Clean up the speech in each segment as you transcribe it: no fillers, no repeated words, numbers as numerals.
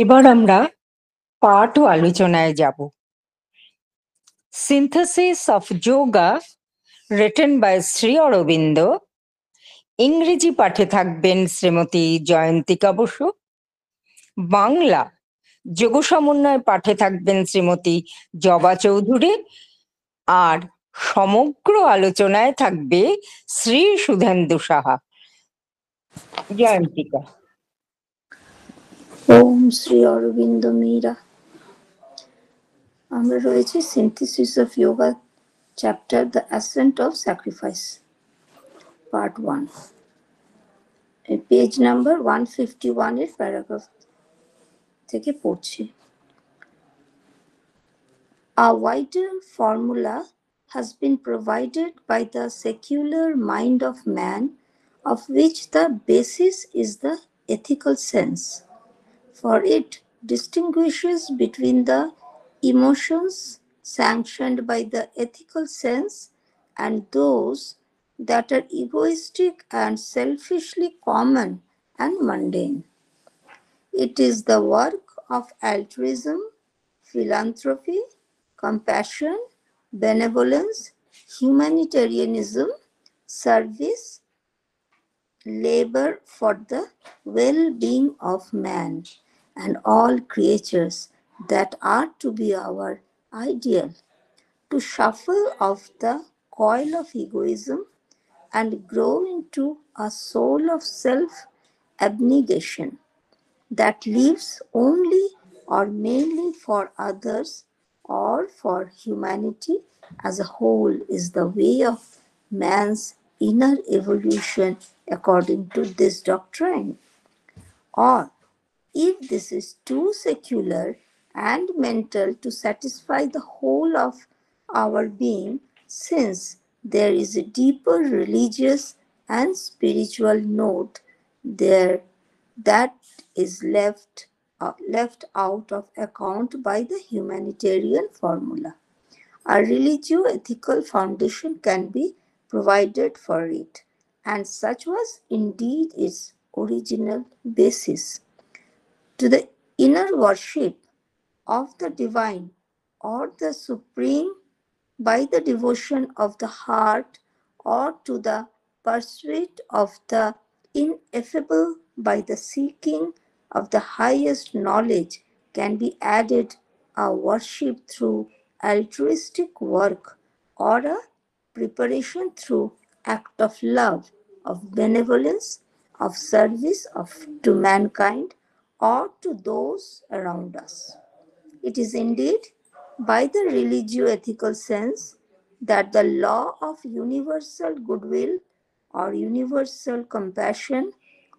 এবার আমরা পাঠ ও আলোচনায় যাব। Synthesis of Yoga written by Shri Aurobindo. ইংরেজি পাঠে থাকবেন শ্রীমতী জয়ন্তিকা বসু। বাংলা যোগ সমন্বয় পাঠে থাকবেন শ্রীমতী জবা চৌধুরী। আর সমগ্র আলোচনায় থাকবে শ্রী সুধেন্দু সাহা। জয়ন্তিকা। ওম শ্রী অরবিন্দ মীরা। আমরা রয়েছি synthesis of yoga chapter the accent of sacrifice part 1, page number 151 এর প্যারাগ্রাফ থেকে পড়ছি। A wider formula has been provided by the secular mind of man, of which the basis is the ethical sense. For it distinguishes between the emotions sanctioned by the ethical sense and those that are egoistic and selfishly common and mundane. It is the work of altruism, philanthropy, compassion, benevolence, humanitarianism, service, labor for the well-being of man and all creatures that are to be our ideal, to shuffle off the coil of egoism and grow into a soul of self-abnegation that lives only or mainly for others or for humanity as a whole is the way of man's inner evolution according to this doctrine. Or, if this is too secular and mental to satisfy the whole of our being, since there is a deeper religious and spiritual note there that is left out of account by the humanitarian formula, a religio-ethical foundation can be provided for it, and such was indeed its original basis. To the inner worship of the divine or the supreme by the devotion of the heart, or to the pursuit of the ineffable by the seeking of the highest knowledge, can be added a worship through altruistic work or a preparation through act of love, of benevolence, of service to mankind or to those around us. It is indeed by the religio-ethical sense that the law of universal goodwill or universal compassion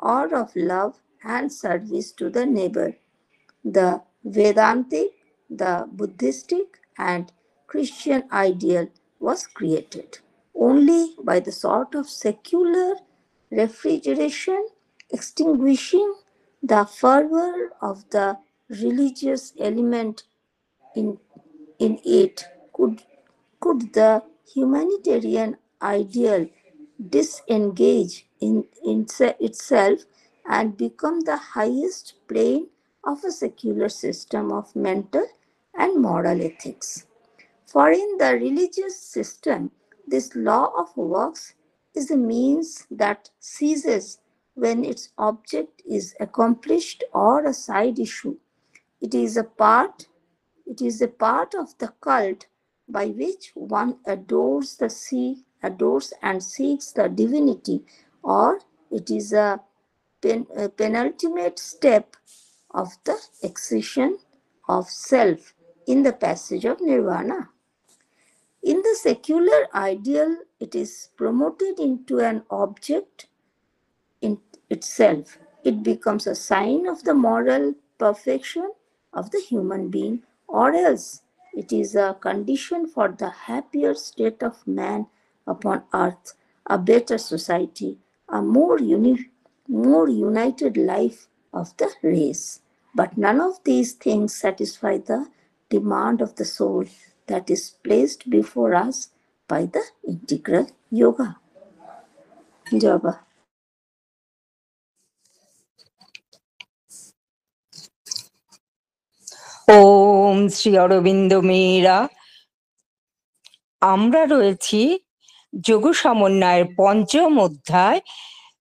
or of love and service to the neighbor, the Vedantic, the Buddhistic and Christian ideal was created. Only by the sort of secular refrigeration extinguishing the fervor of the religious element in it could the humanitarian ideal disengage in itself and become the highest plane of a secular system of mental and moral ethics. For in the religious system, this law of works is a means that ceases when its object is accomplished or a side issue. It is a part of the cult by which one adores and seeks the divinity, or it is a penultimate step of the excision of self in the passage of nirvana. In the secular ideal, it is promoted into an object in itself. It becomes a sign of the moral perfection of the human being, or else it is a condition for the happier state of man upon earth, a better society, a more united life of the race. But none of these things satisfy the demand of the soul that is placed before us by the integral yoga. Java. ওম শ্রী অরবিন্দ মেয়েরা। আমরা রয়েছি যোগ সমন্বয়ের পঞ্চম অধ্যায়,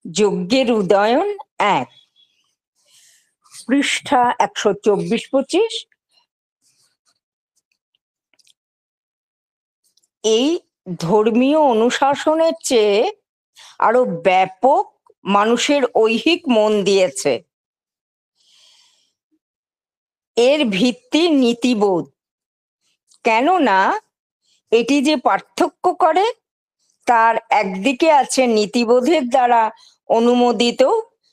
যজ্ঞের উদয়ন 1, পৃষ্ঠা 124-25। এই ধর্মীয় অনুশাসনের চেয়ে আরো ব্যাপক মানুষের ঐহিক মন দিয়েছে। এর ভিত্তি নীতিবোধ, কেননা এটি যে পার্থক্য করে তার একদিকে আছে নীতিবোধের দ্বারা অনুমোদিত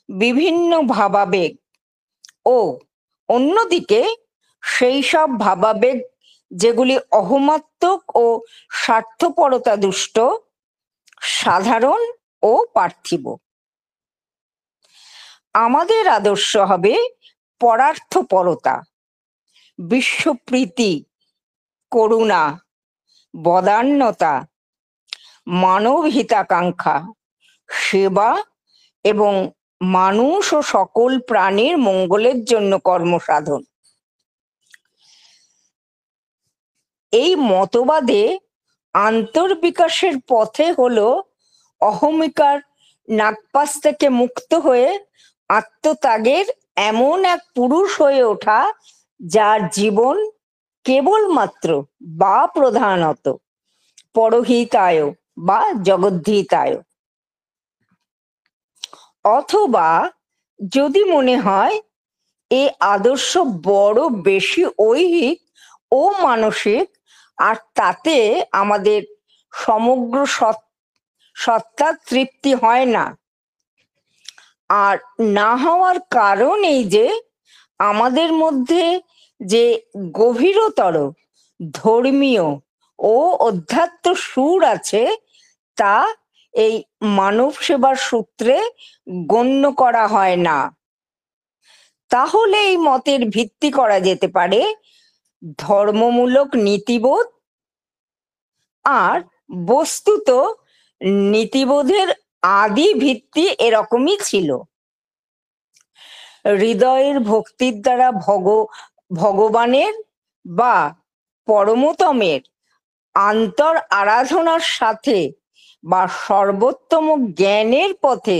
বিভিন্ন ভাবাবেগ ও অন্যদিকে সেই সব ভাবাবেগ যেগুলি অহমাত্মক ও স্বার্থপরতা দুষ্ট, সাধারণ ও পার্থিব। আমাদের আদর্শ হবে পরার্থপরতা, বিশ্বপ্রীতি, করুণা, বদান্যতা, মানব হিতাকাঙ্ক্ষা, সেবা এবং মানুষ ও সকল প্রাণীর মঙ্গলের জন্য কর্মসাধন। এই মতবাদে আন্তর্বিকাশের পথে হলো অহমিকার নাগপাশ থেকে মুক্ত হয়ে আত্মত্যাগের এমন এক পুরুষ হয়ে ওঠা যার জীবন কেবলমাত্র বা প্রধানত পরহিতায় বা জগদ্ধিতায়। অথবা যদি মনে হয় এ আদর্শ বড় বেশি ঐহিক ও মানসিক, আর তাতে আমাদের সমগ্র সত্তার তৃপ্তি হয় না, আর না হওয়ার কারণ এই যে আমাদের মধ্যে যে গভীরতর ধর্মীয় ও অধ্যাত্ম সুর আছে তা এই মানব সেবার সূত্রে গণ্য করা হয় না, তাহলে এই মতের ভিত্তি করা যেতে পারে ধর্মমূলক নীতিবোধ। আর বস্তুত নীতিবোধের আদি ভিত্তি এরকমই ছিল। হৃদয়ের ভক্তির দ্বারা ভগবানের বা পরমতমের আন্তর আরাধনার সাথে বা সর্বোত্তম জ্ঞানের পথে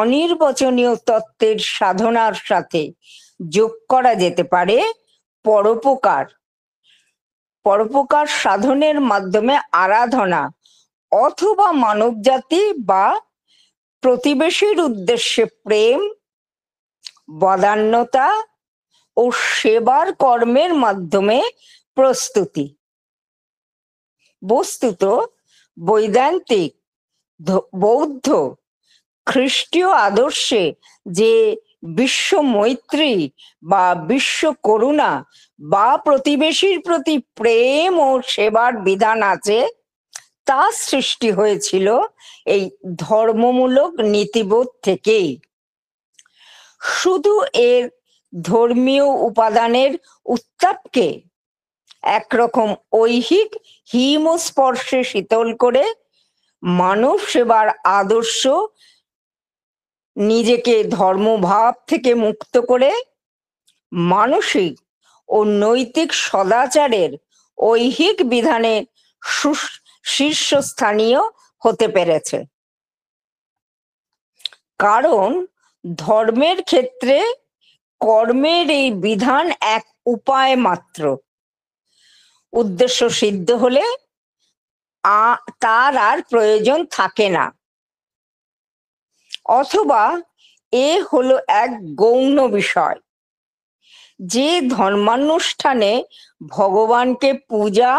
অনির্বচনীয় তত্ত্বের সাধনার সাথে যোগ করা যেতে পারে পরোপকার। পরোপকার সাধনের মাধ্যমে আরাধনা অথবা মানবজাতি বা প্রতিবেশীর উদ্দেশ্যে প্রেম, বদান্যতা ও সেবার কর্মের মাধ্যমে প্রস্তুতি। বস্তুত বৈদান্তিক, বৌদ্ধ, খ্রিস্টীয় আদর্শে যে বিশ্ব মৈত্রী বা বিশ্ব করুণা বা প্রতিবেশীর প্রতি প্রেম ও সেবার বিধান আছে তা সৃষ্টি হয়েছিল এই ধর্মমূলক নীতিবোধ থেকেই। শুধু এর ধর্মীয় উপাদানের উত্তাপকে একরকম ঐহিক হিমস্পর্শে শীতল করে মানব সেবার আদর্শ নিজেকে ধর্মভাব থেকে মুক্ত করে মানসিক ও নৈতিক সদাচারের ঐহিক বিধানে শীর্ষস্থানীয় হতে পেরেছে। কারণ ধর্মের ক্ষেত্রে কর্মের এই বিধান এক উপায় মাত্র, উদ্দেশ্য সিদ্ধ হলে তার আর প্রয়োজন থাকে না। অথবা এ হলো এক গৌণ বিষয়, যে ধর্মানুষ্ঠানে ভগবানকে পূজা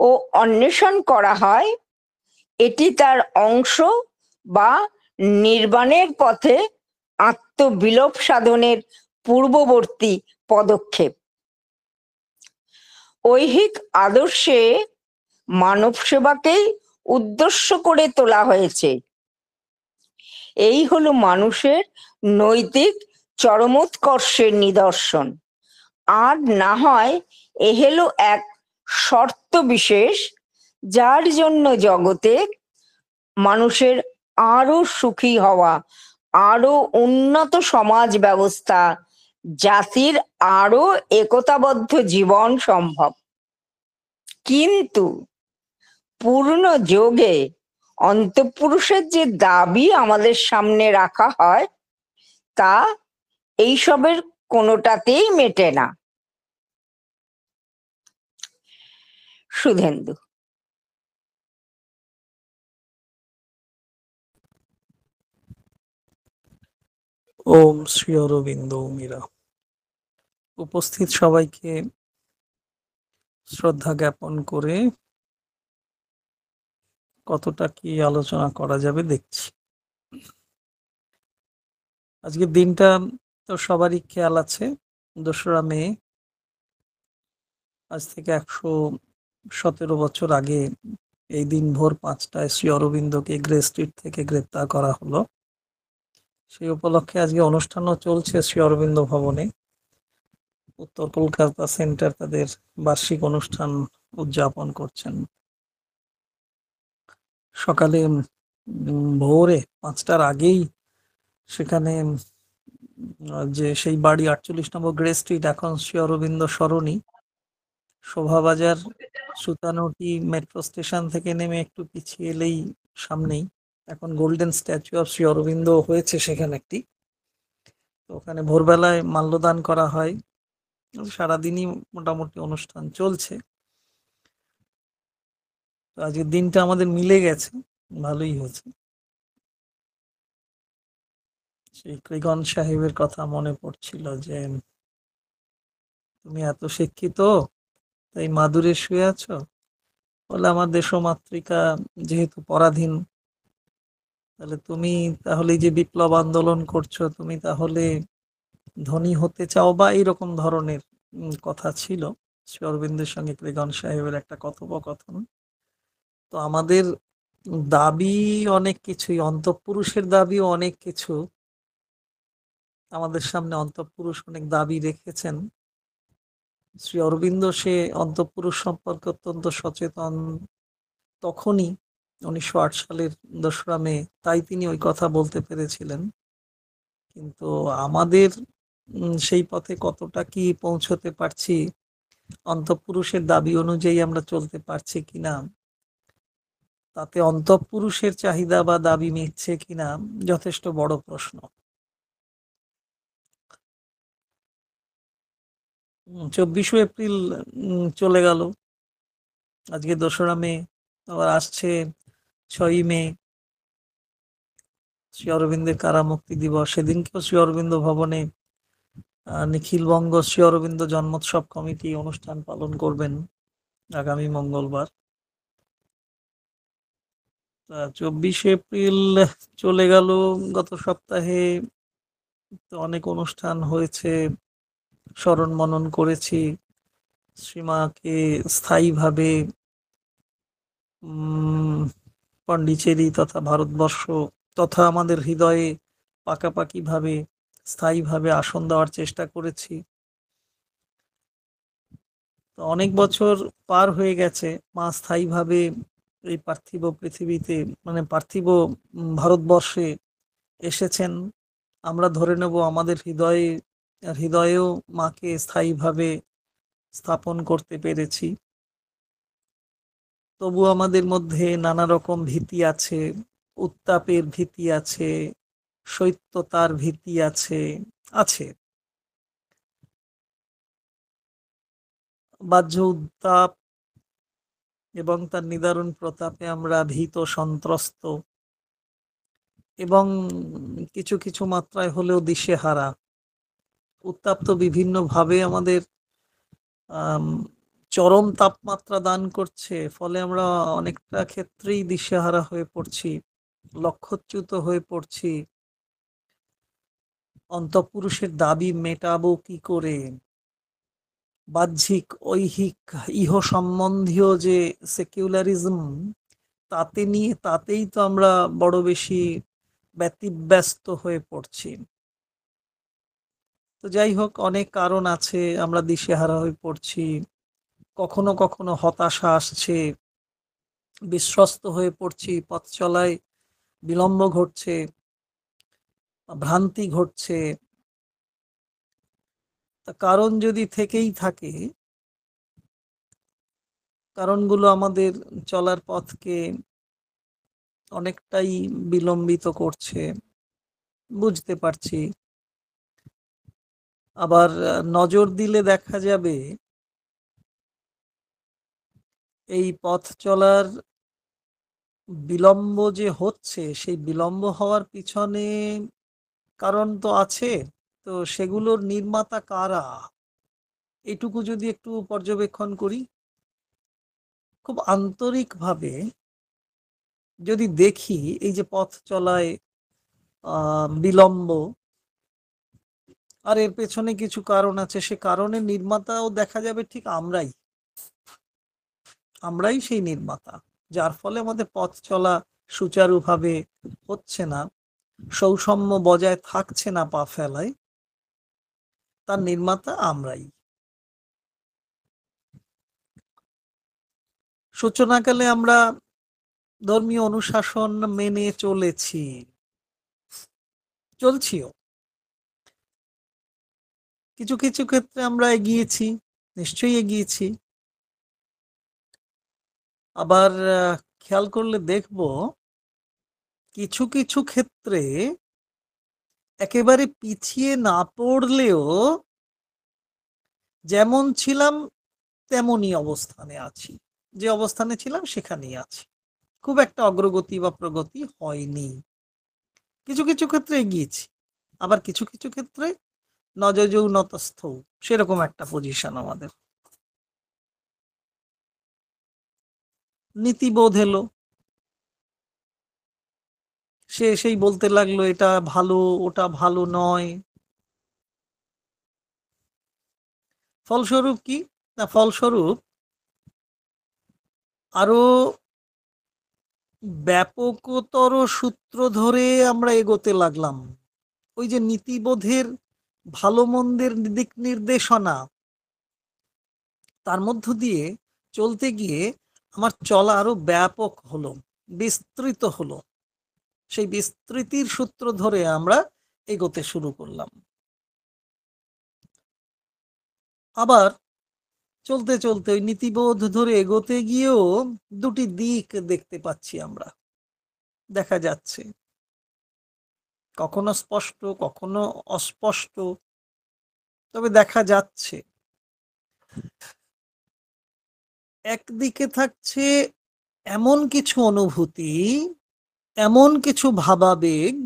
ও অন্বেষণ করা হয় এটি তার অংশ বা নির্বাণের পথে আত্মবিলোপ সাধনের পূর্ববর্তী পদক্ষেপ। ঐহিক আদর্শে মানব সেবাকেই উদ্দেশ্য করে তোলা হয়েছে। এই হলো মানুষের নৈতিক চরমোৎকর্ষের নিদর্শন। আর না হয় এ হলো এক শর্ত বিশেষ যার জন্য জগতে মানুষের আরো সুখী হওয়া, আরো উন্নত সমাজ ব্যবস্থা জাতির আরো একতাবদ্ধ জীবন সম্ভব। কিন্তু পূর্ণ যোগে অন্তঃপুরুষের যে দাবি আমাদের সামনে রাখা হয় তা এইসবের কোনোটাতেই মেটে না। সুধেন্দু। ওম শ্রী অরবিন্দ মীরা। উপস্থিত সবাইকে শ্রদ্ধা জ্ঞাপন করে কতটা কি আলোচনা করা যাবে দেখছি। আজকের দিনটা তো সবারই খেয়াল আছে, 2রা মে। আজ থেকে 117 বছর আগে এই দিন ভোর 5টায় শ্রী অরবিন্দকে গ্রে স্ট্রিট থেকে গ্রেপ্তার করা হলো। সেই উপলক্ষে আজকে অনুষ্ঠানও চলছে শ্রী অরবিন্দ ভবনে। উত্তর কলকাতা সেন্টার তাদের বার্ষিক অনুষ্ঠান উদযাপন করছেন। সকালে ভোরে 5টার আগেই সেখানে যে সেই বাড়ি 48 নম্বর গ্রে স্ট্রিট, এখন শ্রী অরবিন্দ সরণি, শোভাবাজার সুতানুটি মেট্রো স্টেশন থেকে নেমে একটু পিছিয়ে এলেই সামনেই এখন golden statue of Shri Aurobindo হয়েছে সেখানে একটি। তো ওখানে ভোরবেলায় মাল্যদান করা হয়। সারাদিনই মোটামুটি অনুষ্ঠান চলছে। তো আজকের দিনটা আমাদের মিলে গেছে, ভালোই হয়েছে। সেই কৃগন সাহেবের কথা মনে পড়ছিল যে তুমি এত শিক্ষিত, তাই মাদুরে শুয়ে আছো। বলে আমার দেশমাতৃকা যেহেতু পরাধীন, তাহলে তুমি তাহলে যে বিপ্লব আন্দোলন করছো, তুমি তাহলে ধনী হতে চাও, বা এইরকম ধরনের কথা ছিল শ্রী অরবিন্দের সঙ্গে কৃগন সাহেবের একটা কথোপকথন। তো আমাদের দাবি অনেক কিছুই, অন্তঃপুরুষের দাবিও অনেক কিছু। আমাদের সামনে অন্তঃপুরুষ অনেক দাবি রেখেছেন। শ্রী অরবিন্দ সে অন্তঃপুরুষ সম্পর্কে অত্যন্ত সচেতন তখনই, 1908 সালের 2রা মে, তাই তিনি ওই কথা বলতে পেরেছিলেন। কিন্তু আমাদের সেই পথে কতটা কি পৌঁছতে পারছি, অন্তঃপুরুষের দাবি অনুযায়ী আমরা চলতে পারছি কিনা, তাতে অন্তঃপুরুষের চাহিদা বা দাবি মিটছে কিনা, যথেষ্ট বড় প্রশ্ন। 24শে এপ্রিল চলে গেল, আজকে 2রা মে, আবার আসছে 6ই মে শ্রী অরবিন্দের কারামুক্তি দিবস। সেদিনকেও শ্রী অরবিন্দ ভবনে নিখিলবঙ্গ শ্রী অরবিন্দ জন্মোৎসব কমিটি অনুষ্ঠান পালন করবেন আগামী মঙ্গলবার। 24শে এপ্রিল চলে গেল, গত সপ্তাহে তো অনেক অনুষ্ঠান হয়েছে, স্মরণ মনন করেছি। শ্রীমাকে স্থায়ীভাবে পন্ডিচেরি তথা ভারতবর্ষ তথা আমাদের হৃদয়ে পাকাপাকি ভাবে স্থায়ীভাবে আসন দেওয়ার চেষ্টা করেছি। তো অনেক বছর পার হয়ে গেছে, মা স্থায়ীভাবে এই পার্থিব পৃথিবীতে, মানে পার্থিব ভারতবর্ষে এসেছেন। আমরা ধরে নেব আমাদের হৃদয়েও মাকে স্থায়ীভাবে স্থাপন করতে পেরেছি। তবু আমাদের মধ্যে নানা রকম ভীতি আছে, উত্তাপের ভীতি আছে, শৈত্যতার ভীতি আছে আছে বাহ্য উত্তাপ এবং তার নিদারুণ প্রতাপে আমরা ভীত, সন্ত্রস্ত এবং কিছু কিছু মাত্রায় হলেও দিশেহারা। উত্তাপ তো বিভিন্ন ভাবে আমাদের চরম তাপমাত্রা দান করছে, ফলে আমরা অনেকটা ক্ষেত্রেই দিশেহারা হয়ে পড়ছি, লক্ষ্যচ্যুত হয়ে পড়ছি। অন্তঃপুরুষের দাবি মেটাবো কি করে, বাহ্যিক ঐহিক ইহ সম্বন্ধীয় যে সেকুলারিজম, তাতেই তো আমরা বড় বেশি ব্যতিব্যস্ত হয়ে পড়ছি। তো যাই হোক, অনেক কারণ আছে, আমরা দিশেহারা হয়ে পড়ছি। কখনো কখনো হতাশা আসছে, বিশ্বস্ত হয়ে পড়ছি, পথ চলায় বিলম্ব ঘটছে, ভ্রান্তি ঘটছে। তা কারণ যদি থেকেই থাকে, কারণগুলো আমাদের চলার পথকে অনেকটাই বিলম্বিত করছে, বুঝতে পারছি। আবার নজর দিলে দেখা যাবে এই পথ চলার বিলম্ব যে হচ্ছে, সেই বিলম্ব হওয়ার পিছনে কারণ তো আছে। তো সেগুলোর নির্মাতা কারা, এটুকু যদি একটু পর্যবেক্ষণ করি, খুব আন্তরিকভাবে যদি দেখি, এই যে পথ চলায় বিলম্ব, আর এর পেছনে কিছু কারণ আছে, সে কারণের নির্মাতাও দেখা যাবে ঠিক আমরাই সেই নির্মাতা, যার ফলে আমাদের পথ চলা সুচারুভাবে হচ্ছে না, সৌষম্য বজায় থাকছে না পা ফেলায়, তার নির্মাতা আমরাই। সূচনাকালে আমরা ধর্মীয় অনুশাসন মেনে চলছিও। কিছু কিছু ক্ষেত্রে আমরা এগিয়েছি, নিশ্চয়ই এগিয়েছি। আবার খেয়াল করলে দেখব কিছু কিছু ক্ষেত্রে একেবারে পিছিয়ে না পড়লেও যেমন ছিলাম তেমনই অবস্থানে আছি, যে অবস্থানে ছিলাম সেখানেই আছি, খুব একটা অগ্রগতি বা প্রগতি হয়নি। কিছু কিছু ক্ষেত্রে এগিয়েছি, আবার কিছু কিছু ক্ষেত্রে নজজৌ নতস্থ, সেরকম একটা পজিশন আমাদের। নীতিবোধ এলো, সে সেই বলতে লাগলো এটা ভালো, ওটা ভালো নয়। ফলস্বরূপ কি না, ফলস্বরূপ আরো ব্যাপকতর সূত্র ধরে আমরা এগোতে লাগলাম। ওই যে নীতিবোধের ভালো মন্দের দিক নির্দেশনা, তার মধ্য দিয়ে চলতে গিয়ে আমার চলা আরো ব্যাপক হলো, বিস্তৃত হলো। সেই বিস্তৃতির সূত্র ধরে আমরা এগোতে শুরু করলাম। আবার চলতে চলতে ওই নীতিবোধ ধরে এগোতে গিয়েও দুটি দিক দেখতে পাচ্ছি আমরা, দেখা যাচ্ছে, কখনো স্পষ্ট কখনো অস্পষ্ট, তবে দেখা যাচ্ছে। একদিকে থাকছে এমন কিছু অনুভূতি, এমন কিছু ভাবাবেগ,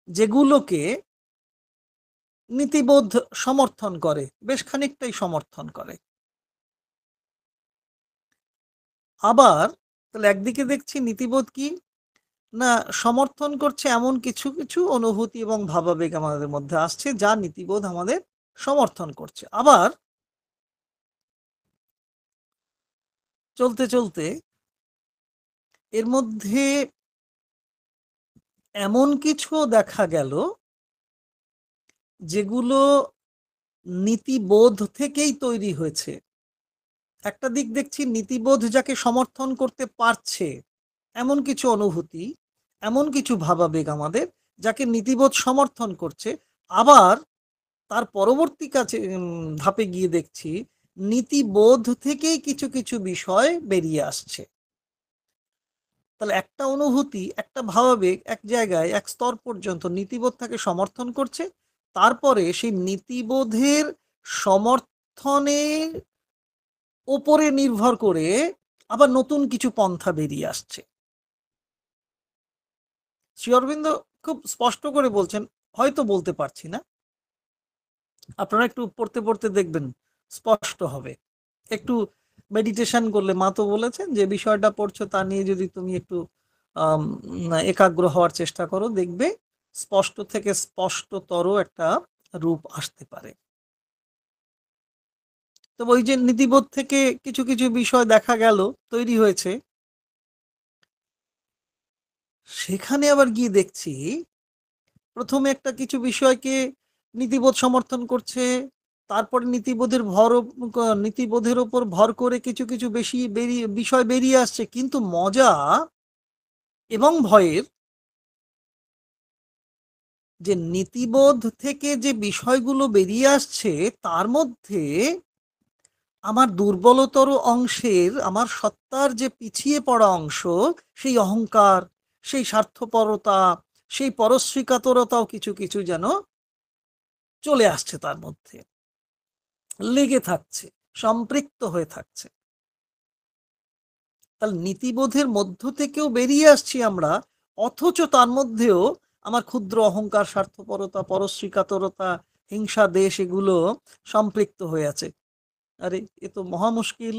যেগুলোকে নীতিবোধ সমর্থন করে, বেশ খানিকটাই সমর্থন করে। আবার তাহলে একদিকে দেখছি নীতিবোধ কি না সমর্থন করছে, এমন কিছু কিছু অনুভূতি এবং ভাবাবেগ আমাদের মধ্যে আসছে যা নীতিবোধ আমাদের সমর্থন করছে। আবার চলতে চলতে এর মধ্যে এমন কিছু দেখা গেল যেগুলো নীতিবোধ থেকেই তৈরি হয়েছে। একটা দিক দেখছি নীতিবোধ যাকে সমর্থন করতে পারছে, এমন কিছু অনুভূতি, এমন কিছু ভাবাবেগ আমাদের যাকে নীতিবোধ সমর্থন করছে। আবার তার পরবর্তী কাছে ধাপে গিয়ে দেখছি নীতিবোধ থেকেই কিছু কিছু বিষয় বেরিয়ে আসছে। তাহলে একটা অনুভূতি, একটা ভাবাবেগ এক জায়গায় এক স্তর পর্যন্ত নীতিবোধ তাকে সমর্থন করছে, তারপরে সেই নীতিবোধের সমর্থনের ওপরে নির্ভর করে আবার নতুন কিছু পন্থা বেরিয়ে আসছে। শ্রী অরবিন্দ খুব স্পষ্ট করে বলছেন, হয়তো বলতে পারছি না, আপনারা একটু পড়তে পড়তে দেখবেন স্পষ্ট হবে। একটু মেডিটেশন করলে, মা তো বলেছেন যে বিষয়টা পড়ছো তা নিয়ে যদি তুমি একটু একাগ্র হওয়ার চেষ্টা করো, দেখবে স্পষ্ট থেকে স্পষ্টতর একটা রূপ আসতে পারে। তো ওই যে নীতিবোধ থেকে কিছু কিছু বিষয় দেখা গেল তৈরি হয়েছে, সেখানে আবার গিয়ে দেখছি প্রথমে একটা কিছু বিষয়কে নীতিবোধ সমর্থন করছে, তারপরে নীতিবোধের উপর ভর করে কিছু কিছু বিষয় বেরিয়ে আসছে। কিন্তু মজা এবং ভয়ের যে নীতিবোধ থেকে যে বিষয়গুলো বেরিয়ে আসছে তার মধ্যে আমার দুর্বলতর অংশের, আমার সত্তার যে পিছিয়ে পড়া অংশ, সেই অহংকার, সেই স্বার্থপরতা, সেই পরশ্রীকাতরতাও কিছু কিছু যেন চলে আসছে, তার মধ্যে লেগে থাকছে, সম্পৃক্ত হয়ে থাকছে। তাহলে নীতিবোধের মধ্য থেকেও বেরিয়ে আসছি আমরা, অথচ তার মধ্যেও আমার ক্ষুদ্র অহংকার, স্বার্থপরতা, পরশ্রীকাতরতা, হিংসা, দেশ এগুলো সম্পৃক্ত হয়ে আছে। আরে এ তো মহা মুশকিল।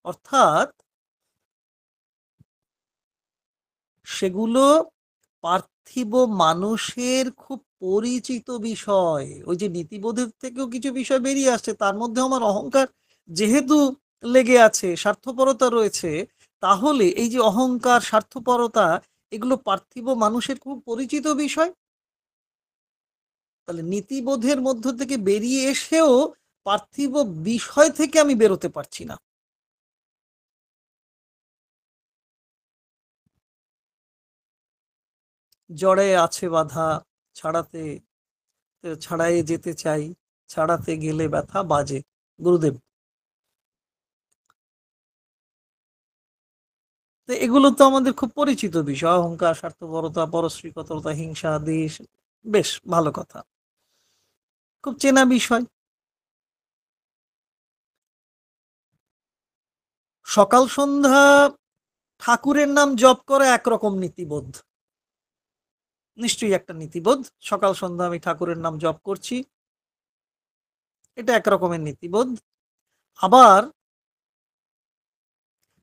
অর্থাৎ সেগুলো পার্থিব মানুষের খুব পরিচিত বিষয়। ওই যে নীতিবোধের থেকেও কিছু বিষয় বেরিয়ে আসছে, তার মধ্যে আমার অহংকার যেহেতু লেগে আছে, স্বার্থপরতা রয়েছে, তাহলে এই যে অহংকার, স্বার্থপরতা, এগুলো পার্থিব মানুষের খুব পরিচিত বিষয়। তাহলে নীতিবোধের মধ্য থেকে বেরিয়ে এসেও পার্থিব বিষয় থেকে আমি বেরোতে পারছি না। জড়ে আছে বাধা, ছাড়াতে ছাড়াইয়ে যেতে চাই, ছাড়াতে গেলে ব্যথা বাজে। গুরুদেব। তো এগুলো তো আমাদের খুব পরিচিত বিষয়, অহংকার, স্বার্থপরতা, পরশ্রীকাতরতা, হিংসা, দ্বেষ। বেশ ভালো কথা, খুব চেনা বিষয়। সকাল সন্ধ্যা ঠাকুরের নাম জপ করা একরকম নীতিবোধ, নিশ্চয়ই একটা নীতিবোধ। সকাল সন্ধ্যা আমি ঠাকুরের নাম জপ করছি, এটা একরকমের নীতিবোধ। আবার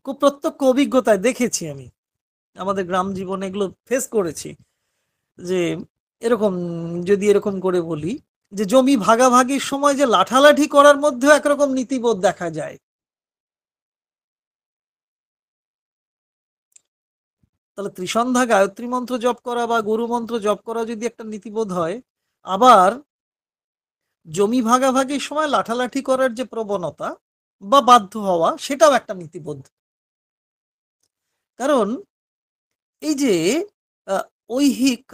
খুব প্রত্যক্ষ অভিজ্ঞতায় দেখেছি, আমি আমাদের গ্রাম জীবনে এগুলো ফেস করেছি, যে এরকম, যদি এরকম করে বলি, যে জমি ভাগাভাগির সময় যে লাঠালাঠি করার মধ্যেও একরকম নীতিবোধ দেখা যায়। তাহলে ত্রিসন্ধ্যা গায়ত্রী মন্ত্র জপ করা বা গুরু মন্ত্র জপ করা যদি একটা নীতিবোধ হয়, আবার জমি ভাগাভাগির সময় লাঠালাঠি করার যে প্রবণতা বা বাধ্য হওয়া, সেটাও একটা নীতিবোধ। কারণ এই যে আহ, ঐহিক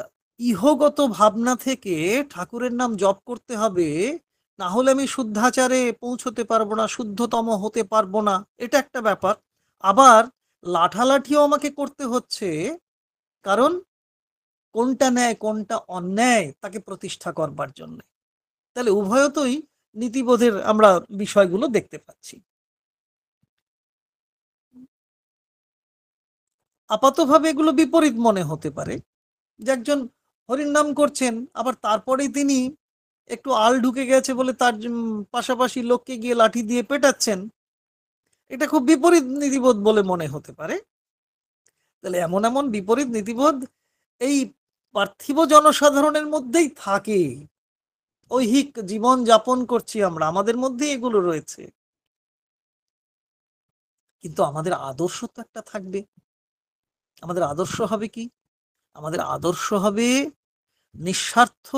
ইহগত ভাবনা থেকে ঠাকুরের নাম জপ করতে হবে, না হলে আমি শুদ্ধাচারে পৌঁছতে পারবো না, শুদ্ধতম হতে পারবো না, এটা একটা ব্যাপার। আবার লাঠালাঠিও আমাকে করতে হচ্ছে, কারণ কোনটা ন্যায় কোনটা অন্যায় তাকে প্রতিষ্ঠা করবার জন্য। তাহলে উভয়তই নীতিবোধের আমরা বিষয়গুলো দেখতে পাচ্ছি। আপাতভাবে এগুলো বিপরীত মনে হতে পারে, যে একজন হরির নাম করছেন, আবার তারপরেই তিনি একটু আল ঢুকে গেছে বলে তার পাশাপাশি লোককে গিয়ে লাঠি দিয়ে পেটাচ্ছেন। এটা খুব বিপরীত নীতিবোধ বলে মনে হতে পারে। তাহলে এমন এমন বিপরীত নীতিবোধ এই পার্থিব জনসাধারণের মধ্যেই থাকে। ঐহিক জীবন যাপন করছি আমরা, আমাদের মধ্যে এগুলো রয়েছে। কিন্তু আমাদের আদর্শ তো একটা থাকবে। আমাদের আদর্শ হবে কি? আমাদের আদর্শ হবে নিঃস্বার্থ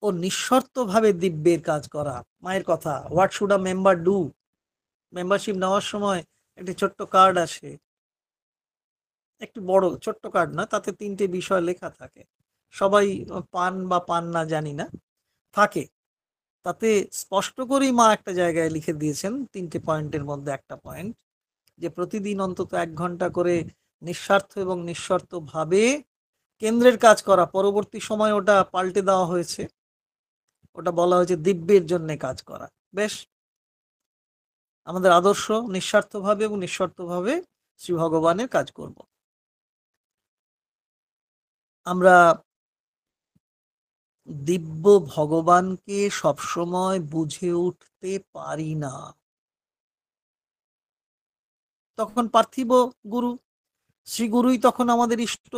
ও নিঃশর্ত ভাবে দিব্যের কাজ করা। মায়ের কথা, what should a member do. Membership নেওয়ার সময় একটি ছোট্ট কার্ড আসে, একটু বড় ছোট্ট কার্ড না, তাতে 3টে বিষয় লেখা থাকে। সবাই পান বা পান না জানি না, থাকে। তাতে স্পষ্ট করেই মা একটা জায়গায় লিখে দিয়েছেন, 3টে পয়েন্টের মধ্যে একটা পয়েন্ট, যে প্রতিদিন অন্তত 1 ঘন্টা করে নিঃস্বার্থ এবং নিঃশর্ত ভাবে কেন্দ্রের কাজ করা। পরবর্তী সময় ওটা পাল্টে দেওয়া হয়েছে, ওটা বলা হয়েছে দিব্যের জন্য কাজ করা। বেশ, আমাদের আদর্শ নিঃস্বার্থভাবে এবং নিঃশর্তভাবে শ্রী ভগবানের কাজ করব। আমরা দিব্য ভগবানকে সবসময় বুঝে উঠতে পারি না। তখন পার্থিব গুরু, শ্রী গুরুই তখন আমাদের ইষ্ট,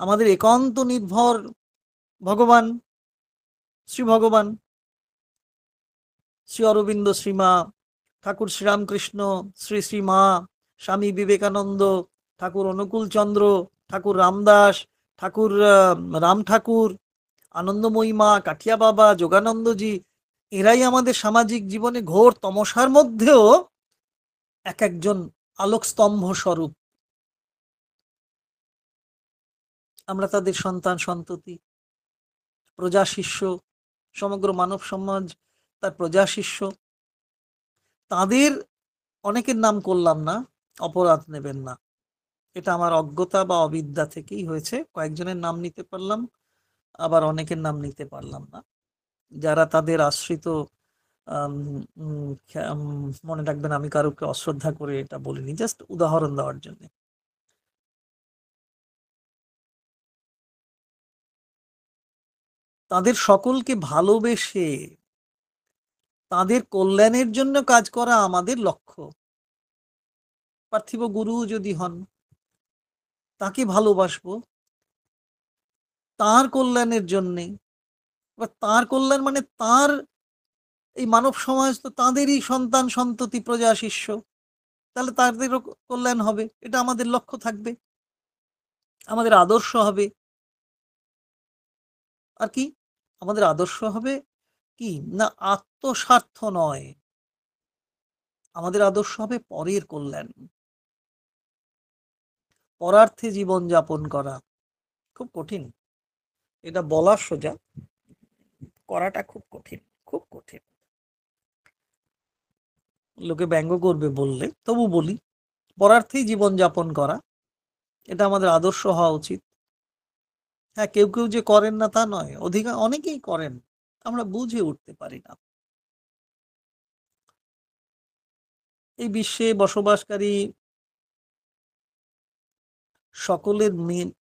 আমাদের একান্ত নির্ভর ভগবান, শ্রী ভগবান, শ্রী অরবিন্দ, শ্রীমা ঠাকুর, শ্রীরামকৃষ্ণ, শ্রী শ্রীমা, স্বামী বিবেকানন্দ, ঠাকুর অনুকূল চন্দ্র, ঠাকুর রামদাস, ঠাকুর রাম ঠাকুর, আনন্দময়ী মা, কাঠিয়া বাবা, যোগানন্দজি, এরাই আমাদের সামাজিক জীবনে ঘোর তমসার মধ্যেও এক একজন আলোক স্তম্ভ স্বরূপ। আমরা তাদের সন্তান সন্ততি, প্রজা শিষ্য, সমগ্র মানব সমাজ তার প্রজা শিষ্য। তাদের অনেকের নাম করলাম না, অপরাধ নেবেন না। এটা আমার অজ্ঞতা বা অবিদ্যা থেকেই হয়েছে। কয়েকজনের নাম নিতে পারলাম, আবার অনেকের নাম নিতে পারলাম না, যারা তাদের আশ্রিত। মনে রাখবেন, আমি কারোকে অশ্রদ্ধা করে এটা বলিনি, জাস্ট উদাহরণ দেওয়ার জন্য। তাদের সকলকে ভালোবেসে তাদের কল্যাণের জন্য কাজ করা আমাদের লক্ষ্য। পার্থিব গুরু যদি হন, তাকে ভালোবাসবো তার কল্যাণের জন্যে। তার কল্যাণ মানে তার এই মানব সমাজ তো তাদেরই সন্তান সন্ততি, প্রজা শিষ্য, তাহলে তাদেরও কল্যাণ হবে, এটা আমাদের লক্ষ্য থাকবে, আমাদের আদর্শ হবে। আর কি আমাদের আদর্শ হবে? কি না, আত্মস্বার্থ নয়, আমাদের আদর্শ হবে পরের কল্যাণ, পরার্থে জীবন যাপন করা। খুব কঠিন, এটা বলা সোজা, করাটা খুব কঠিন, খুব কঠিন। লোকে ব্যঙ্গ করবে বললে, তবু বলি, পরার্থেই জীবন যাপন করা, এটা আমাদের আদর্শ হওয়া উচিত। হ্যাঁ, কেউ কেউ যে করেন না তা নয়, অনেকেই করেন, আমরা বুঝে উঠতে পারি না। এই বিশ্বে বসবাসকারী সকলের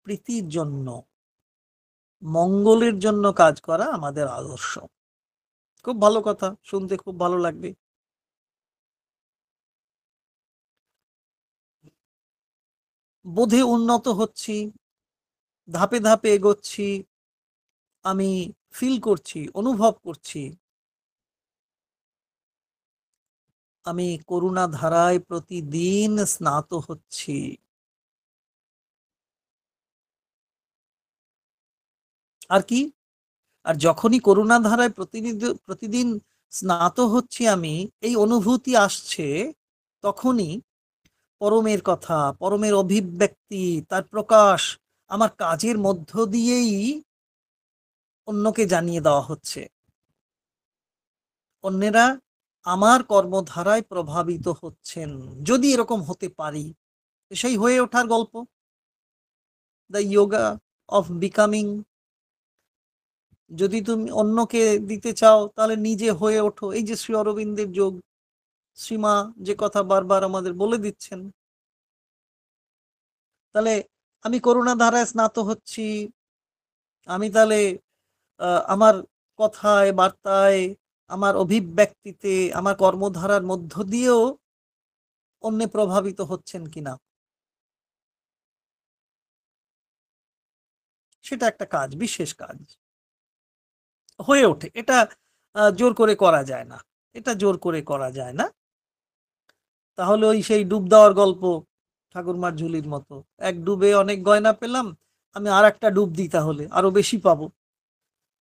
প্রীতির জন্য, মঙ্গলের জন্য কাজ করা আমাদের আদর্শ। খুব ভালো কথা, শুনতে খুব ভালো লাগবে। বোধে উন্নত হচ্ছি, ধাপে ধাপে এগোচ্ছি, আমি ফিল করছি, অনুভব করছি আমি করুণা ধারায় প্রতিদিন স্নাত হচ্ছি। আর কি, আর যখনই করুণা ধারায় প্রতিদিন স্নাত হচ্ছি আমি, এই অনুভূতি আসছে, তখনই পরমের কথা, পরমের অভিব্যক্তি, তার প্রকাশ আমার কাজের মধ্য দিয়েই অন্যকে জানিয়ে দেওয়া হচ্ছে। অন্যেরা আমার কর্মধারায় প্রভাবিত হচ্ছেন। যদি এরকম হতে পারি, সেই হয়ে ওঠার গল্প, দ্য ইয়োগা অফ বিকামিং। যদি তুমি অন্যকে দিতে চাও, তাহলে নিজে হয়ে ওঠো। এই যে শ্রী অরবিন্দের যোগ, শ্রীমা যে কথা বারবার আমাদের বলে দিচ্ছেন, তাহলে আমি করুণা ধারায় স্নাত হচ্ছি, আমি তাহলে আমার কথায়, বার্তায়, আমার অভিব্যক্তিতে, আমার কর্মধারার মধ্য দিয়েও অন্যে প্রভাবিত হচ্ছেন কিনা, সেটা একটা কাজ, বিশেষ কাজ হয়ে ওঠে। এটা জোর করে করা যায় না, এটা জোর করে করা যায় না। তাহলে ওই সেই ডুব দেওয়ার গল্প, ঠাকুরমার ঝুলির মতো, এক ডুবে অনেক গয়না পেলাম, আমি আর একটা ডুব দিই, তাহলে আরো বেশি পাবো।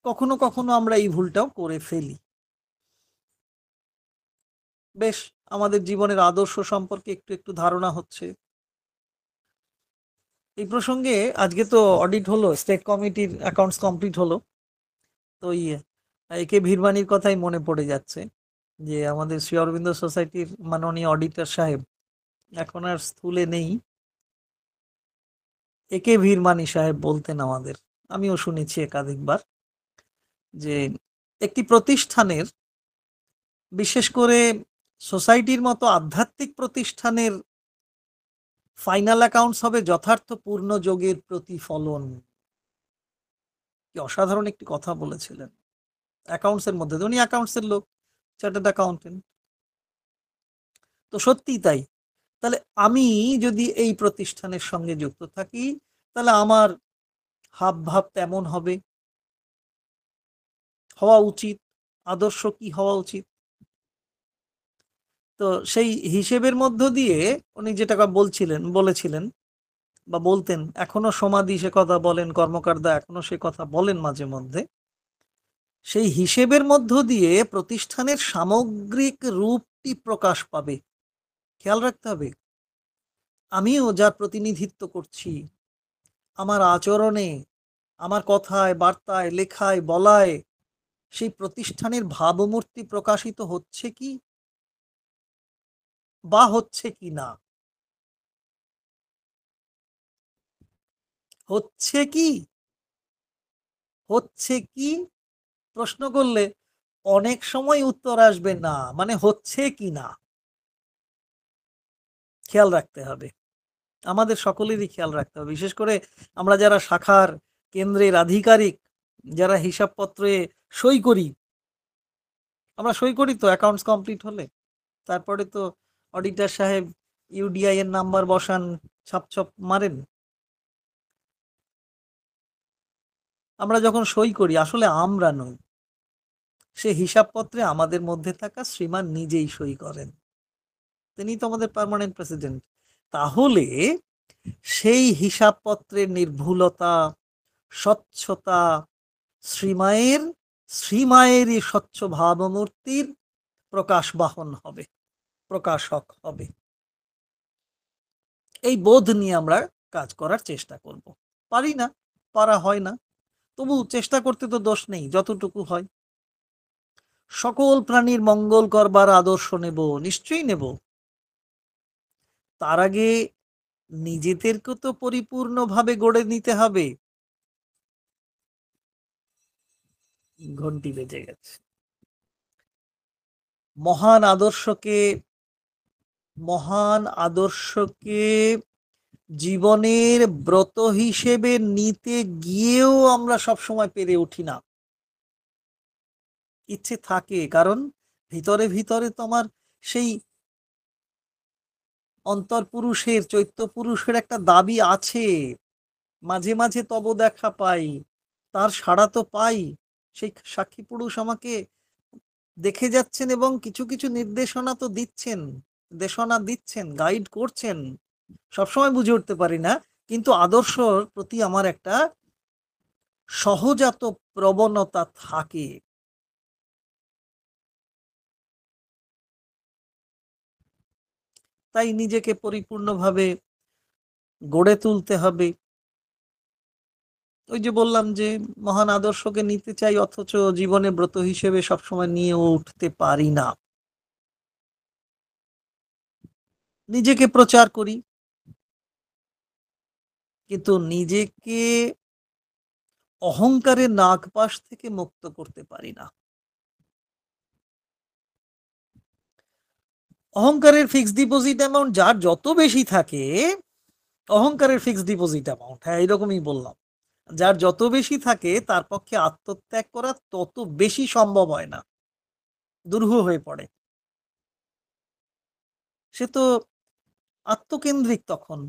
কখনো কখনো আমরা এই ভুলটাও করে ফেলি। বেশ, আমাদের জীবনের আদর্শ সম্পর্কে একটু একটু ধারণা হচ্ছে। এই প্রসঙ্গে আজকে তো অডিট হলো, স্টেট কমিটির অ্যাকাউন্টস কমপ্লিট হলো, তো একে ভিরবানির কথাই মনে পড়ে যাচ্ছে যে আমাদের শ্রী অরবিন্দ সোসাইটির মাননীয় অডিটর সাহেব এখন আর স্থূলে নেই। একে ভিরমানি সাহেব বলতেন আমাদের, আমিও শুনেছি একাধিকবার, যে একটি প্রতিষ্ঠানের, বিশেষ করে সোসাইটির মতো আধ্যাত্মিক প্রতিষ্ঠানের ফাইনাল অ্যাকাউন্টস হবে যথার্থ পূর্ণ যোগের প্রতিফলন। কি অসাধারণ একটি কথা বলেছিলেন। অ্যাকাউন্টসের মধ্যে, উনি অ্যাকাউন্টসের লোক, চার্টার্ড অ্যাকাউন্টেন্ট, তো সত্যিই তাই। তাহলে আমি যদি এই প্রতিষ্ঠানের সঙ্গে যুক্ত থাকি, তাহলে আমার হাব ভাব তেমন হবে, হওয়া উচিত। আদর্শ কি হওয়া উচিত? তো সেই হিসেবের মধ্য দিয়ে উনি যেটা বলেছিলেন বা বলতেন, এখনো সমাধি সে কথা বলেন, কর্মকারদা এখনো সে কথা বলেন মাঝে মধ্যে, সেই হিসেবের মধ্য দিয়ে প্রতিষ্ঠানের সামগ্রিক রূপটি প্রকাশ পাবে। খেয়াল রাখতে হবে, আমিও যার প্রতিনিধিত্ব করছি, আমার আচরণে, আমার কথায়, বার্তায়, লেখায়, বলায় সেই প্রতিষ্ঠানের ভাবমূর্তি প্রকাশিত হচ্ছে কি বা হচ্ছে কি না? হচ্ছে কি? হচ্ছে কি? প্রশ্ন করলে অনেক সময় উত্তর আসবে না, মানে হচ্ছে কি না। খেয়াল রাখতে হবে, আমাদের সকলেরই খেয়াল রাখতে হবে। বিশেষ করে আমরা যারা শাখার কেন্দ্রের আধিকারিক, যারা হিসাবপত্রে সই করি, আমরা সই করি তো অ্যাকাউন্টস কমপ্লিট হলে, তারপরে তো অডিটর সাহেব ইউডিআই এর নাম্বার বসান, ছাপ ছাপ মারেন। আমরা যখন সই করি আসলে আমরা নই, সে হিসাবপত্রে আমাদের মধ্যে থাকা শ্রীমান নিজেই সই করেন, তিনি তো আমাদের পার্মানেন্ট প্রেসিডেন্ট। তাহলে সেই হিসাবপত্রের নির্ভুলতা, স্বচ্ছতা, শ্রীমায়ের শ্রীমায়েরই স্বচ্ছ ভাবমূর্তির প্রকাশ বাহন হবে, প্রকাশক হবে। এই বোধ নিয়ে আমরা কাজ করার চেষ্টা করব। পারি না, পারা হয় না, তবু চেষ্টা করতে তো দোষ নেই, যতটুকু হয়। সকল প্রাণীর মঙ্গল করবার আদর্শ নেব, নিশ্চয়ই নেব। তার আগে নিজেদেরকে তো পরিপূর্ণভাবে গড়ে নিতে হবে। ঘন্টি বেজে গেছে। মহান আদর্শকে মহান আদর্শকে জীবনের ব্রত হিসেবে নিতে গিয়েও আমরা সবসময় পেরে উঠি না। ইচ্ছে থাকে, কারণ ভিতরে ভিতরে তোমার সেই অন্তর্পুরুষের, চৈত্য পুরুষের একটা দাবি আছে। মাঝে মাঝে তব দেখা পাই, তার সাড়া তো পাই। সেই সাক্ষী পুরুষ আমাকে দেখে যাচ্ছেন এবং কিছু কিছু নির্দেশনা তো দিচ্ছেন, গাইড করছেন। সবসময় বুঝে উঠতে পারি না, কিন্তু আদর্শর প্রতি আমার একটা সহজাত প্রবণতা থাকে। তাই নিজেকে পরিপূর্ণভাবে গড়ে তুলতে হবে। ওই যে বললাম যে মহান আদর্শকে নিতে চাই, অথচ জীবনে ব্রত হিসেবে সবসময় নিয়ে উঠতে পারি না। নিজেকে প্রচার করি, কিন্তু নিজেকে অহংকারের নাগপাশ থেকে মুক্ত করতে পারি না। অহংকারের ফিক্সড ডিপোজিট অ্যামাউন্ট যার যত বেশি থাকে, অহংকারের ফিক্সড ডিপোজিট অ্যামাউন্ট, হ্যাঁ এরকমই বললাম, যার যত বেশি থাকে তার পক্ষে আত্মত্যাগ করা তত বেশি সম্ভব হয় না, দুরূহ হয়ে পড়ে। সে তো আত্মকেন্দ্রিক তখন।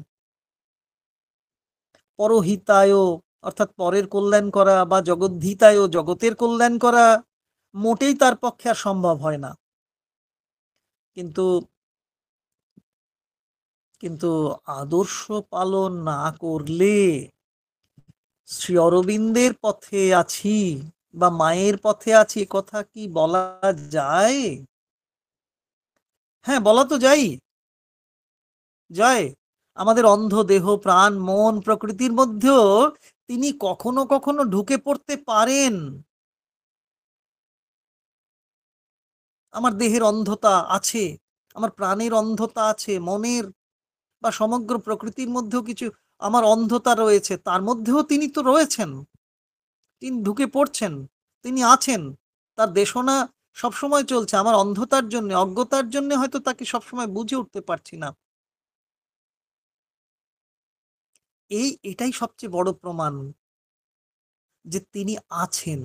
পরহিতায়, অর্থাৎ পরের কল্যাণ করা, বা জগদ্ধিতায়, জগতের কল্যাণ করা মোটেই তার পক্ষে আর সম্ভব হয় না। কিন্তু কিন্তু আদর্শ পালন না করলে শ্রী অরবিন্দের পথে আছি বা মায়ের পথে আছি কথা কি বলা যায়? হ্যাঁ, বলা তো যায়। আমাদের অন্ধ দেহ, প্রাণ, মন, প্রকৃতির মধ্যেও তিনি কখনো কখনো ঢুকে পড়তে পারেন। আমার দেহের অন্ধতা আছে, আমার প্রাণের অন্ধতা আছে, মনের বা সমগ্র প্রকৃতির মধ্যেও কিছু আমার অন্ধতা রয়েছে, তার মধ্যেও তিনি তো রয়েছেন, তিনি ঢুকে পড়ছেন, তিনি আছেন। তার দেশনা সবসময় চলছে। আমার অন্ধতার জন্য, অজ্ঞতার জন্য হয়তো তাকে সবসময় বুঝে উঠতে পারছি না। এটাই সবচেয়ে বড় প্রমাণ যে তিনি আছেন,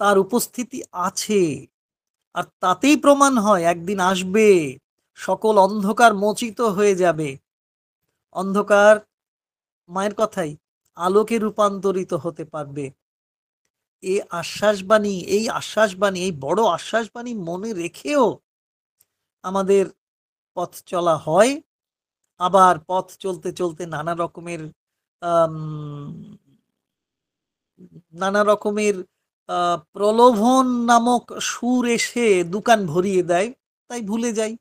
তার উপস্থিতি আছে। আর তাতেই প্রমাণ হয় একদিন আসবে, সকল অন্ধকার মোচিত হয়ে যাবে। অন্ধকার, মায়ের কথাই, আলোকে রূপান্তরিত হতে পারবে। এই আশ্বাসবাণী, এই বড় আশ্বাসবাণী মনে রেখেও আমাদের পথ চলা হয়। আবার পথ চলতে চলতে আম, নানা রকমের প্রলোভন নামক সুর এসে দোকান ভরিয়ে দেয়, তাই ভুলে যাই।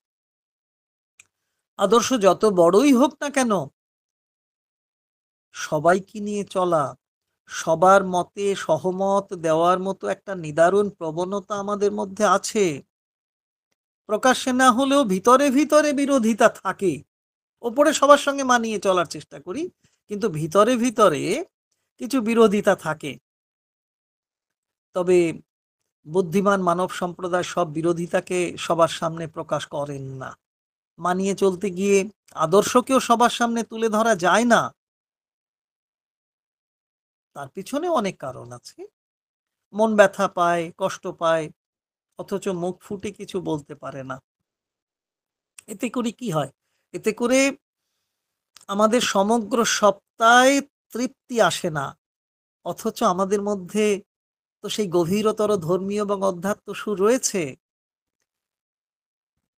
আদর্শ যত বড়ই হোক না কেন, সবাইকে নিয়ে চলা, সবার মতে সহমত দেওয়ার মতো একটা নিদারুণ প্রবণতা আমাদের মধ্যে আছে। প্রকাশ্যে না হলেও ভিতরে ভিতরে বিরোধিতা থাকে। ওপরে সবার সঙ্গে মানিয়ে চলার চেষ্টা করি, কিন্তু ভিতরে ভিতরে কিছু বিরোধিতা থাকে। তবে বুদ্ধিমান মানব সম্প্রদায় সব বিরোধিতাকে সবার সামনে প্রকাশ করেন না। মানিয়ে চলতে গিয়ে আদর্শকেও সবার সামনে তুলে ধরা যায় না। তার পিছনে অনেক কারণ আছে। মন ব্যথা পায়, কষ্ট পায়, অথচ মুখ ফুটে কিছু বলতে পারে না। এতে করে কি হয়? এতে করে আমাদের সমগ্র সত্তায় তৃপ্তি আসে না। অথচ আমাদের মধ্যে তো সেই গভীরতর ধর্মীয় এবং অধ্যাত্ম সুর রয়েছে।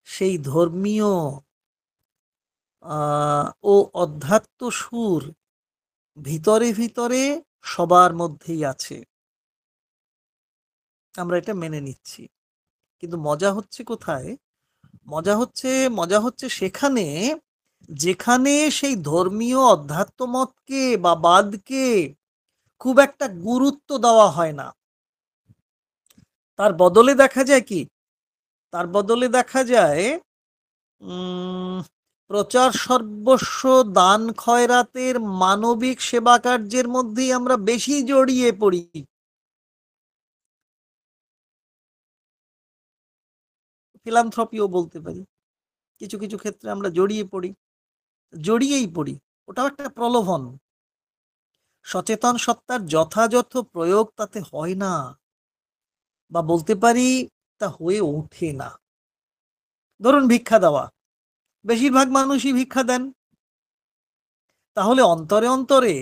সেই ধর্মীয় ও অধ্যাত্ম সুর ভিতরে ভিতরে সবার মধ্যেই আছে। আমরা এটা মেনে নিচ্ছি। কিন্তু মজা হচ্ছে কোথায়? মজা হচ্ছে সেখানে যেখানে সেই ধর্মীয় অধ্যাত্ম মতকে বা বাদকে খুব একটা গুরুত্ব দেওয়া হয় না। তার বদলে দেখা যায় কি? তার বদলে দেখা যায় উম প্রচার সর্বস্ব, দান খয়রাতের, মানবিক সেবা কার্যের মধ্যেই আমরা বেশি জড়িয়ে পড়ি। ফিলান্থ্রপিও বলতে পারি। কিছু কিছু ক্ষেত্রে আমরা জড়িয়েই পড়ি। ওটাও একটা প্রলোভন। সচেতন সত্তার যথাযথ প্রয়োগ তাতে হয় না, বা বলতে পারি তা হয়ে ওঠে না। ধরুন ভিক্ষা দেওয়া, বেশিরভাগ মানুষই ভিক্ষা দেন। তাহলে অন্তরে অন্তরে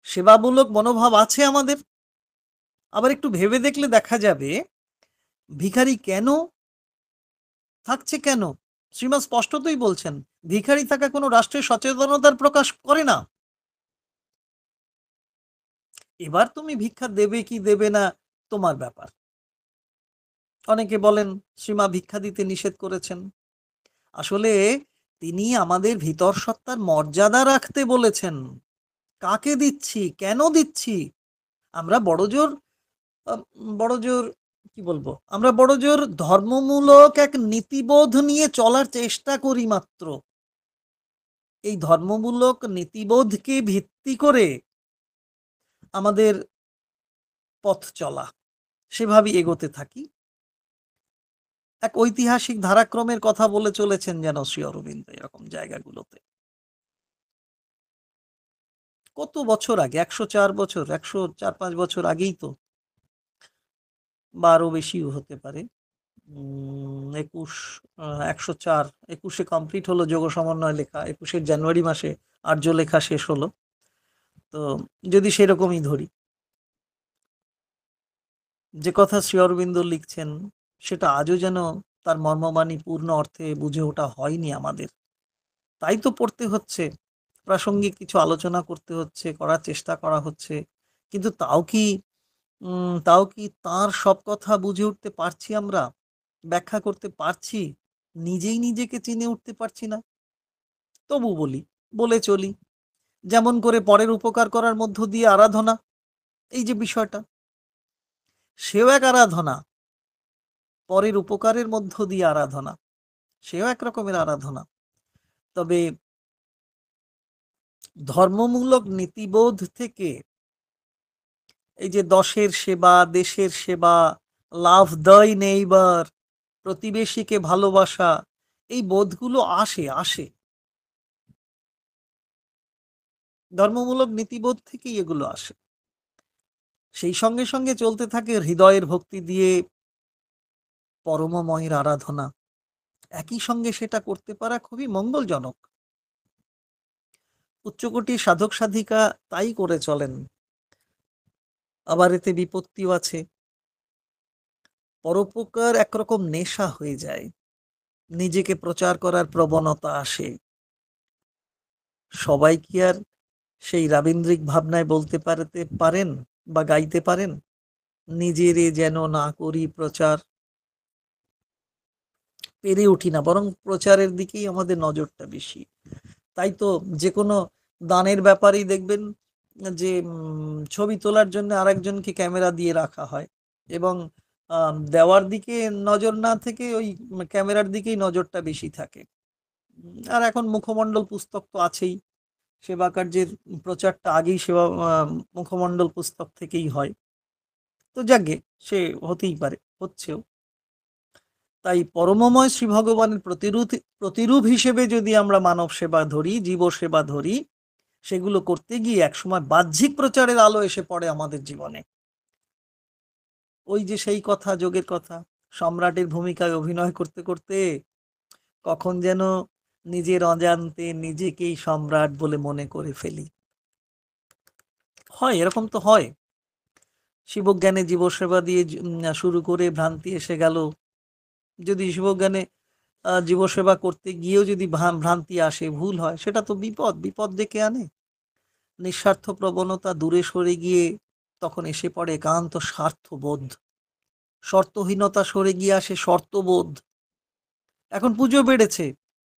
সেবামূলক মনোভাব আছে আমাদের। আবার একটু ভেবে দেখলে দেখা যাবে ভিখারি কেন থাকছে কেন? শ্রীমান স্পষ্টতই বলছেন, ভিখারি থাকা কোনো রাষ্ট্রের সচেতনতার প্রকাশ করে না। এবার তুমি ভিক্ষা দেবে কি দেবে না তোমার ব্যাপার। অনেকে বলেন শ্রীমা ভিক্ষা দিতে নিষেধ করেছেন। আসলে তিনি আমাদের ভিতর সত্তার মর্যাদা রাখতে বলেছেন। কাকে দিচ্ছি, কেন দিচ্ছি? আমরা বড়জোর কি বলবো, আমরা বড়জোর ধর্মমূলক এক নীতিবোধ নিয়ে চলার চেষ্টা করি মাত্র। এই ধর্মমূলক নীতিবোধকে ভিত্তি করে আমাদের পথ চলা, সেভাবেই এগোতে থাকি। এক ঐতিহাসিক ধারাক্রমের কথা বলে চলেছেন যেন শ্রী অরবিন্দ এরকম জায়গাগুলোতে। কত বছর আগে, 104 বছর, 104-5 বছর আগেই তো, বা আরো বেশিও হতে পারে। 21 কমপ্লিট হলো যোগ সমন্বয় লেখা, 21 জানুয়ারি মাসে আর্য লেখা শেষ হলো। তো যদি সেরকমই ধরি, যে কথা শ্রী অরবিন্দ লিখছেন সেটা আজও যেন তার মর্মবাণী পূর্ণ অর্থে বুঝে ওঠা হয়নি আমাদের। তাই তো পড়তে হচ্ছে, প্রাসঙ্গিক কিছু আলোচনা করতে হচ্ছে, করার চেষ্টা করা হচ্ছে। কিন্তু তাও কি তার সব কথা বুঝে উঠতে পারছি আমরা, ব্যাখ্যা করতে পারছি? নিজেই নিজেকে চিনে উঠতে পারছি না। তবু বলে চলি, যেমন করে পরের উপকার করার মধ্য দিয়ে আরাধনা, এই যে বিষয়টা, সেও এক আরাধনা। পরের উপকারের মধ্য দিয়ে আরাধনা, সেও এক রকমের আরাধনা। তবে ধর্মমূলক নীতিবোধ থেকে এই যে দশের সেবা, দেশের সেবা, লাভ দ্য নেইবার, প্রতিবেশীকে ভালোবাসা, এই বোধগুলো আসে ধর্মমূলক নীতিবোধ থেকেই এগুলো আসে। সেই সঙ্গে সঙ্গে চলতে থাকে হৃদয়ের ভক্তি দিয়ে পরমময়ের আরাধনা। একই সঙ্গে সেটা করতে পারা খুবই মঙ্গলজনক। উচ্চকোটির সাধক সাধিকা তাই করে চলেন। আবার এতে বিপত্তিও আছে। পরোপকার একরকম নেশা হয়ে যায়, নিজেকে প্রচার করার প্রবণতা আসে। সবাই কি আর সেই রাবীন্দ্রিক ভাবনায় বলতে পারেন বা গাইতে পারেন, নিজেরে যেন না করি প্রচার, পেরে উঠি না, বরং প্রচারের দিকেই আমাদের নজরটা বেশি। তাই তো যে কোনো দানের ব্যাপারেই দেখবেন যে ছবি তোলার জন্য আরেকজনকে ক্যামেরা দিয়ে রাখা হয়, এবং দেওয়ার দিকে নজর না থেকে ওই ক্যামেরার দিকেই নজরটা বেশি থাকে। আর এখন মুখমণ্ডল পুস্তক তো আছেই, সেবা কার্যের প্রচারটা আগেই সেবা মুখমণ্ডল পুস্তক থেকেই হয়। তো যাকে সে হতেই পারে, হচ্ছেও। তাই পরমময় শ্রী ভগবানের প্রতিরূপ হিসেবে যদি আমরা মানব সেবা ধরি, জীব সেবা ধরি, সেগুলো করতে গিয়ে একসময় বাহ্যিক প্রচারের আলো এসে পড়ে আমাদের জীবনে। ওই যে সেই কথা, যোগের কথা, সম্রাটের ভূমিকায় অভিনয় করতে করতে কখন যেন নিজের অজান্তে নিজেকেই সম্রাট বলে মনে করে ফেলি। হয়, এরকম তো হয়। শিবজ্ঞানে জীবসেবা দিয়ে শুরু করে ভ্রান্তি এসে গেল। যদি শিবজ্ঞানে জীবসেবা করতে গিয়েও যদি ভ্রান্তি আসে, ভুল হয়, সেটা তো বিপদ ডেকে আনে। নিঃস্বার্থ প্রবণতা দূরে সরে গিয়ে তখন এসে পড়ে একান্ত স্বার্থবোধ। শর্তহীনতা সরে গিয়ে আসে শর্তবোধ। এখন পুজো বেড়েছে,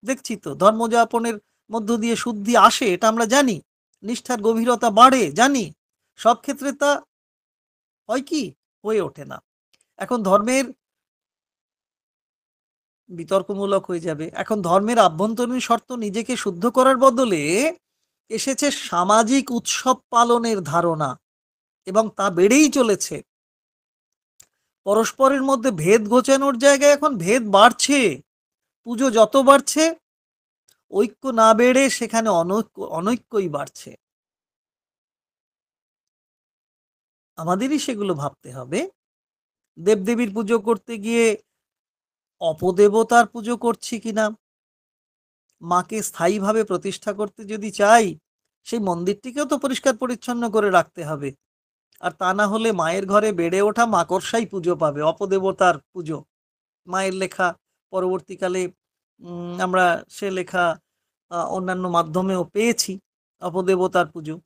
দেখছি তো, ধর্মযাপনের মধ্য দিয়ে শুদ্ধি আসে, এটা আমরা জানি। নিষ্ঠার গভীরতা বাড়ে, জানি। সব ক্ষেত্রে তা হয় কি, হয়ে ওঠে না। এখন ধর্মের বিতর্কমূলক হয়ে যাবে। এখন ধর্মের আভ্যন্তরীণ শর্ত নিজেকে শুদ্ধ করার বদলে এসেছে সামাজিক উৎসব পালনের ধারণা, এবং তা বেড়েই চলেছে। পরস্পরের মধ্যে ভেদ ঘোচানোর জায়গায় এখন ভেদ বাড়ছে। পুজো যত বাড়ছে, ঐক্য না বেড়ে সেখানে অনৈক্যই বাড়ছে। আমাদেরই সেগুলো ভাবতে হবে। দেবদেবীর পুজো করতে গিয়ে অপদেবতার পুজো করছি কিনা। মাকে স্থায়ীভাবে প্রতিষ্ঠা করতে যদি চাই, সেই মন্দিরটিকেও তো পরিষ্কার পরিচ্ছন্ন করে রাখতে হবে। আর তা না হলে মায়ের ঘরে বেড়ে ওঠা মাকড়সাই পুজো পাবে, অপদেবতার পুজো। মায়ের লেখা পরবর্তীকালে আমরা সে লেখা অন্যান্য মাধ্যমেও পেয়েছি, অপদেবতার পুজো।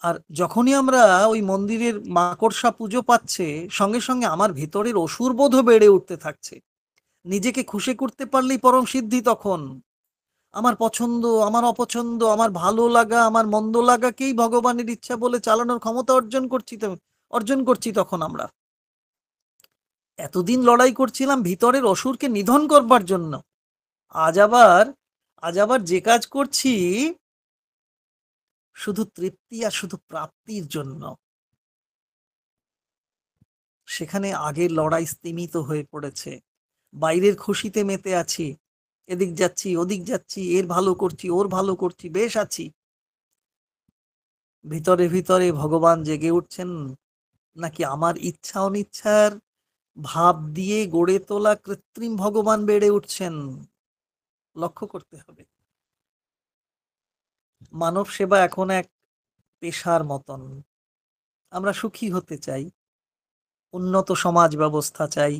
আর যখনই আমরা ওই মন্দিরের মাকড়সা পুজো পাচ্ছে, সঙ্গে সঙ্গে আমার ভেতরের অসুরবোধও বেড়ে উঠতে থাকছে। নিজেকে খুশি করতে পারলেই পরম সিদ্ধি তখন। আমার পছন্দ, আমার অপছন্দ, আমার ভালো লাগা, আমার মন্দ লাগাকেই ভগবানের ইচ্ছা বলে চালানোর ক্ষমতা অর্জন করছি তখন আমরা। এতদিন লড়াই করছিলাম ভিতরের অসুরকে নিধন করবার জন্য, আজ আবার যে কাজ করছি শুধু তৃপ্তি আর শুধু প্রাপ্তির জন্য, সেখানে আগের লড়াই স্তিমিত হয়ে পড়েছে। বাইরের খুশিতে মেতে আছি, এদিক যাচ্ছি ওদিক যাচ্ছি, এর ভালো করছি ওর ভালো করছি, বেশ আছি। ভিতরে ভিতরে ভগবান জেগে উঠছেন, নাকি আমার ইচ্ছা অনিচ্ছার ভাব দিয়ে গড়ে তোলা কৃত্রিম ভগবান বেড়ে উঠছেন? লক্ষ্য করতে হবে। মানব সেবা এখন এক পেশার মতন। আমরা সুখী হতে চাই, উন্নত সমাজ ব্যবস্থা চাই,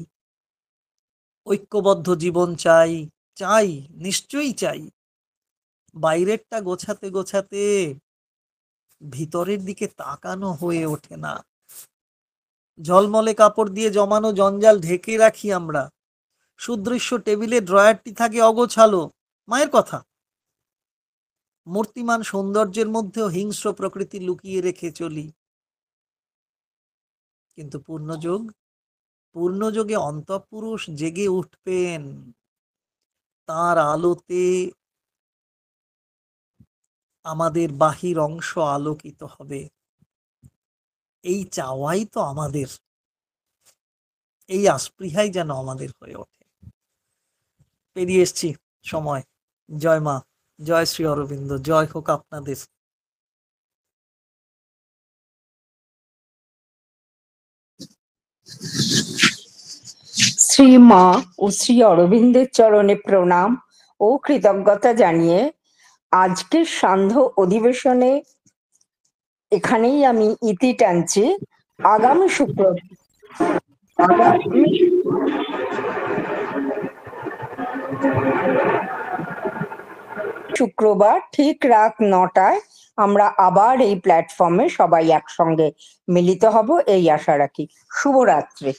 ঐক্যবদ্ধ জীবন চাই, নিশ্চয়ই চাই। বাইরেরটা গোছাতে গোছাতে ভিতরের দিকে তাকানো হয়ে ওঠে না। ঝলমলে কাপড় দিয়ে জমানো জঞ্জাল ঢেকে রাখি আমরা, সুদৃশ্য টেবিলে ড্রয়ারটি থাকে অগোছালো। মায়ের কথা, মূর্তিমান সৌন্দর্যের মধ্যেও হিংস্র প্রকৃতি লুকিয়ে রেখে চলি। কিন্তু পূর্ণযোগে অন্তঃপুরুষ জেগে উঠবেন, তার আলোতে আমাদের বাহির অংশ আলোকিত হবে। এই চাওয়াই তো আমাদের, এই আস্পৃহাই যেন আমাদের হয়ে ওঠে। পেরিয়ে এসছি সময়। জয় মা, জয় শ্রী অরবিন্দ, জয় হোক আপনাদের। শ্রী মা ও শ্রী অরবিন্দের চরণে প্রণাম ও কৃতজ্ঞতা জানিয়ে আজকের সান্ধ্য অধিবেশনে এখানেই আমি ইতি টানছি। আগামী শুক্রবার ঠিক রাত 9টায় আমরা আবার এই প্ল্যাটফর্মে সবাই একসঙ্গে মিলিত হব, এই আশা রাখি। শুভরাত্রি।